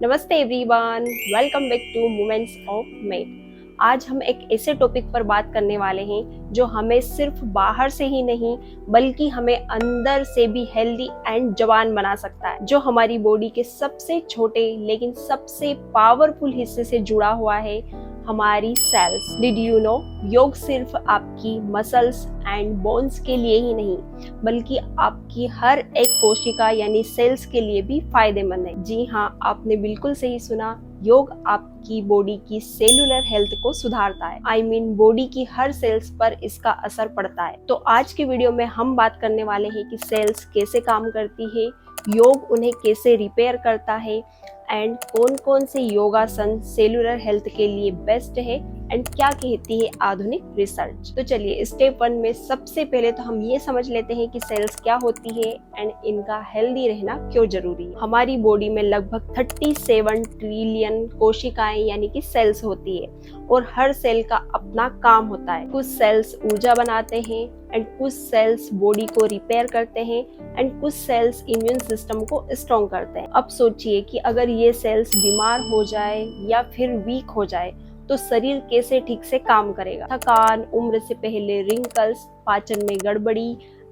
नमस्ते everyone, welcome back to moments of mate. आज हम एक ऐसे टॉपिक पर बात करने वाले हैं जो हमें सिर्फ बाहर से ही नहीं बल्कि हमें अंदर से भी हेल्दी एंड जवान बना सकता है, जो हमारी बॉडी के सबसे छोटे लेकिन सबसे पावरफुल हिस्से से जुड़ा हुआ है, हमारी सेल्स। डिड यू नो, योग सिर्फ आपकी मसल्स एंड बोन्स के लिए ही नहीं बल्कि आपकी हर एक कोशिका यानी सेल्स के लिए भी फायदेमंद है। जी हाँ, आपने बिल्कुल सही सुना, योग आपकी बॉडी की सेलुलर हेल्थ को सुधारता है। आई मीन बॉडी की हर सेल्स पर इसका असर पड़ता है। तो आज की वीडियो में हम बात करने वाले हैं कि सेल्स कैसे काम करती है, योग उन्हें कैसे रिपेयर करता है एंड कौन कौन से योगासन सेलुलर हेल्थ के लिए बेस्ट है एंड क्या कहती है आधुनिक रिसर्च। तो चलिए स्टेप 1 में सबसे पहले तो हम ये समझ लेते हैं कि सेल्स क्या होती है एंड इनका हेल्दी रहना क्यों जरूरी है। हमारी बॉडी में लगभग 37 ट्रिलियन कोशिकाएं यानी कि सेल्स होती है और हर सेल का अपना काम होता है। कुछ सेल्स ऊर्जा बनाते हैं एंड कुछ सेल्स बॉडी को रिपेयर करते हैं एंड कुछ सेल्स इम्यून सिस्टम को स्ट्रॉन्ग करते हैं। अब सोचिए कि अगर ये सेल्स बीमार हो जाए या फिर वीक हो जाए तो शरीर कैसे ठीक से काम करेगा। थकान, उम्र से पहले रिंकल्स, पाचन में गड़बड़ी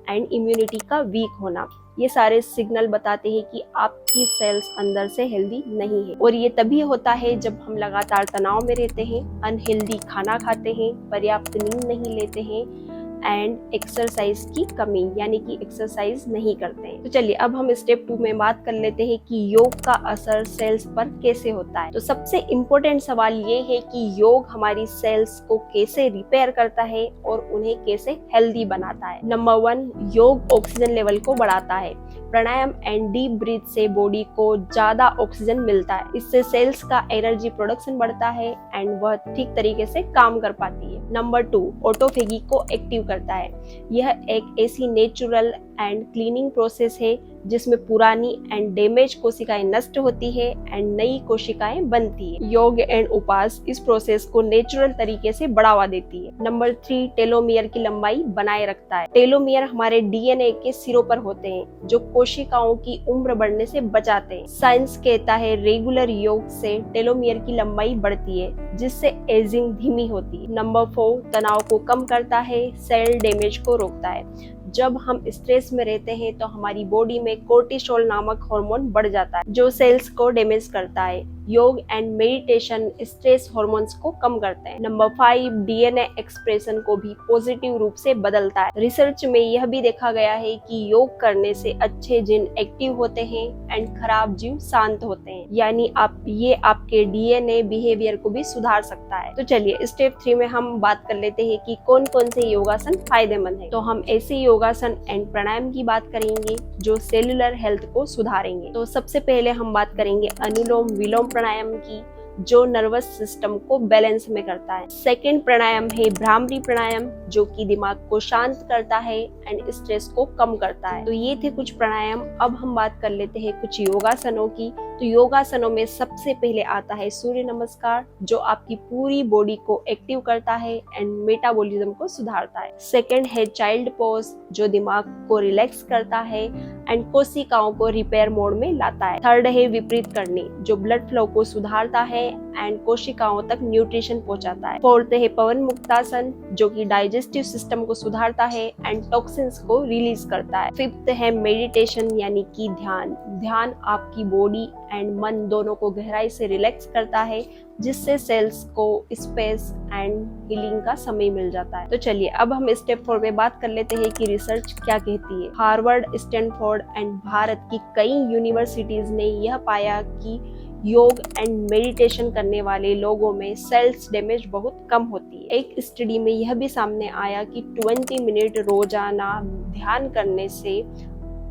एंड इम्यूनिटी का वीक होना, ये सारे सिग्नल बताते हैं कि आपकी सेल्स अंदर से हेल्दी नहीं है। और ये तभी होता है जब हम लगातार तनाव में रहते हैं, अनहेल्दी खाना खाते हैं, पर्याप्त नींद नहीं लेते हैं एंड एक्सरसाइज की कमी यानी कि एक्सरसाइज नहीं करते हैं। तो चलिए अब हम स्टेप 2 में बात कर लेते हैं कि योग का असर सेल्स पर कैसे होता है। तो सबसे इम्पोर्टेंट सवाल ये है कि योग हमारी सेल्स को कैसे रिपेयर करता है और उन्हें कैसे हेल्दी बनाता है। नंबर 1, योग ऑक्सीजन लेवल को बढ़ाता है। प्राणायाम एंड डीप ब्रीथ से बॉडी को ज्यादा ऑक्सीजन मिलता है। इससे सेल्स का एनर्जी प्रोडक्शन बढ़ता है एंड वह ठीक तरीके से काम कर पाती है। नंबर 2, ऑटोफेगी को एक्टिव करता है। यह एक ऐसी नेचुरल एंड क्लीनिंग प्रोसेस है जिसमें पुरानी एंड डैमेज कोशिकाएं नष्ट होती है एंड नई कोशिकाएं बनती है। योग एंड उपवास इस प्रोसेस को नेचुरल तरीके से बढ़ावा देती है। नंबर 3, टेलोमियर की लंबाई बनाए रखता है। टेलोमियर हमारे डीएनए के सिरों पर होते हैं जो कोशिकाओं की उम्र बढ़ने से बचाते हैं। साइंस कहता है रेगुलर योग से टेलोमियर की लंबाई बढ़ती है जिससे एजिंग धीमी होती है। नंबर 4, तनाव को कम करता है, सेल डैमेज को रोकता है। जब हम स्ट्रेस में रहते हैं तो हमारी बॉडी में कोर्टिसोल नामक हार्मोन बढ़ जाता है जो सेल्स को डैमेज करता है। योग एंड मेडिटेशन स्ट्रेस हार्मोन्स को कम करते हैं। नंबर 5, डीएनए एक्सप्रेशन को भी पॉजिटिव रूप से बदलता है। रिसर्च में यह भी देखा गया है कि योग करने से अच्छे जीन एक्टिव होते हैं एंड खराब जीन शांत होते हैं, यानी ये आपके डीएनए बिहेवियर को भी सुधार सकता है। तो चलिए स्टेप 3 में हम बात कर लेते हैं कि कौन कौन से योगासन फायदेमंद है। तो हम ऐसे योगासन एंड प्राणायाम की बात करेंगे जो सेलुलर हेल्थ को सुधारेंगे। तो सबसे पहले हम बात करेंगे अनुलोम विलोम प्राणायाम की, जो नर्वस सिस्टम को बैलेंस में करता है। सेकंड प्राणायाम है भ्रामरी प्राणायाम, जो कि दिमाग को शांत करता है एंड स्ट्रेस को कम करता है। तो ये थे कुछ प्राणायाम। अब हम बात कर लेते हैं कुछ योगासनों की। तो योगासनों में सबसे पहले आता है सूर्य नमस्कार, जो आपकी पूरी बॉडी को एक्टिव करता है एंड मेटाबॉलिज्म को सुधारता है। सेकंड है चाइल्ड पोज, जो दिमाग को रिलैक्स करता है एंड कोशिकाओं को रिपेयर मोड में लाता है। थर्ड है विपरीत करनी, जो ब्लड फ्लो को सुधारता है एंड कोशिकाओं तक न्यूट्रिशन पहुंचाता है। फोर्थ है पवन मुक्तासन, जो कि डाइजेस्टिव सिस्टम को सुधारता है एंड टॉक्सिन्स को रिलीज करता है। फिफ्थ है मेडिटेशन यानी कि ध्यान आपकी बॉडी एंड मन दोनों को गहराई से रिलैक्स करता है, जिससे सेल्स को स्पेस एंड हीलिंग का समय मिल जाता है। तो चलिए अब हम स्टेप 4 में बात कर लेते हैं कि रिसर्च क्या कहती है। हार्वर्ड, स्टैनफोर्ड एंड भारत की कई यूनिवर्सिटीज ने यह पाया कि योग एंड मेडिटेशन करने वाले लोगों में सेल्स डैमेज बहुत कम होती है। एक स्टडी में यह भी सामने आया कि 20 मिनट रोजाना ध्यान करने से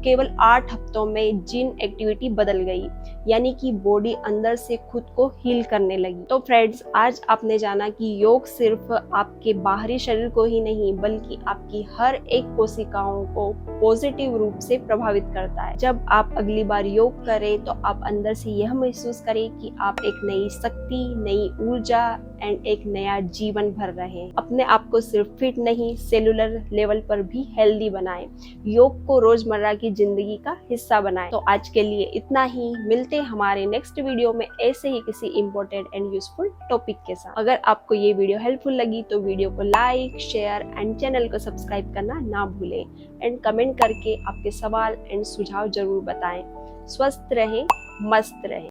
केवल 8 हफ्तों में जीन एक्टिविटी बदल गई, यानी कि बॉडी अंदर से खुद को हील करने लगी। तो फ्रेंड्स, आज आपने जाना कि योग सिर्फ आपके बाहरी शरीर को ही नहीं बल्कि आपकी हर एक कोशिकाओं को पॉजिटिव रूप से प्रभावित करता है। जब आप अगली बार योग करें तो आप अंदर से यह महसूस करें कि आप एक नई शक्ति, नई ऊर्जा एंड एक नया जीवन भर रहे हैं। अपने आप को सिर्फ फिट नहीं, सेलुलर लेवल पर भी हेल्दी बनाएं। योग को रोजमर्रा की जिंदगी का हिस्सा बनाएं। तो आज के लिए इतना ही। मिलते हैं हमारे नेक्स्ट वीडियो में ऐसे ही किसी इंपॉर्टेंट एंड यूजफुल टॉपिक के साथ। अगर आपको ये वीडियो हेल्पफुल लगी तो वीडियो को लाइक, शेयर एंड चैनल को सब्सक्राइब करना ना भूलें एंड कमेंट करके आपके सवाल एंड सुझाव जरूर बताएं। स्वस्थ रहें, मस्त रहें।